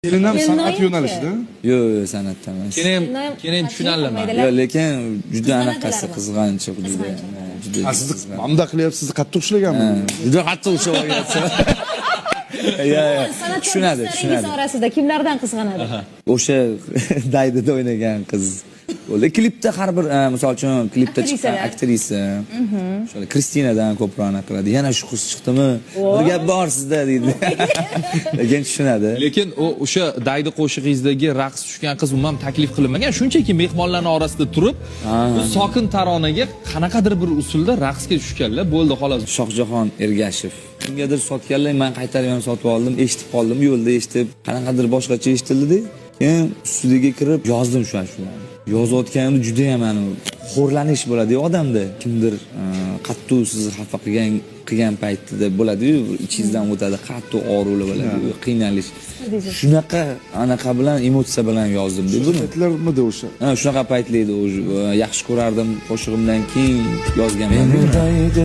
Kelin ham san'at yo'nalishida. Yo'q, san'atda emas. Keyin tushunarlimi? Yo'q, lekin juda anaqasi qizg'anchiq juda. Sizni mamda qilyapsiz, qattiq ushlaganmi? Juda qattiq ushlab olgansiz. Tushunadi. orasida kimlardan qizg'anadi? O'sha daydada o'ynagan qiz. O'zi klipda har bir, misol uchun klipda chiqqan aktrisa. O'sha Kristinadan ko'proq qiladi. Yana shu qiz chiqdimi? Bir gap bor sizda deydi. Lekin tushunadi. Lekin o'sha daydi qo'shig'ingizdagi raqs tushgan qiz umuman taklif qilinmagan. Shunchaki mehmonlarning orasida turib, bu sokin taronaga qanaqadir bir usulda raqsga tushganlar, bo'ldi xolos. Shohjahon Ergashev. Kimgadir sotganlar, men qaytarib ham sotib oldim, eshitib qoldim, yo'lda eshitib, qanaqadir boshqacha eshitildi. Keyin studiyaga kirib yozdim shu ashulani. Yozayotganimda juda ham xo'rlanish bo'ladi-yu odamda. Kimdir qattiq sizni xafa qilgan paytida bo'ladi-yu, ichingizdan o'tadi, qattiq og'riqlar bo'ladi, qiynalish. Anaqa bilan emotsiya bilan yozdim deb buni. Paytlarmidi o'sha? Ha, shunaqa paytlarda yaxshi ko'rardim qo'shig'imdan keyin yozganman.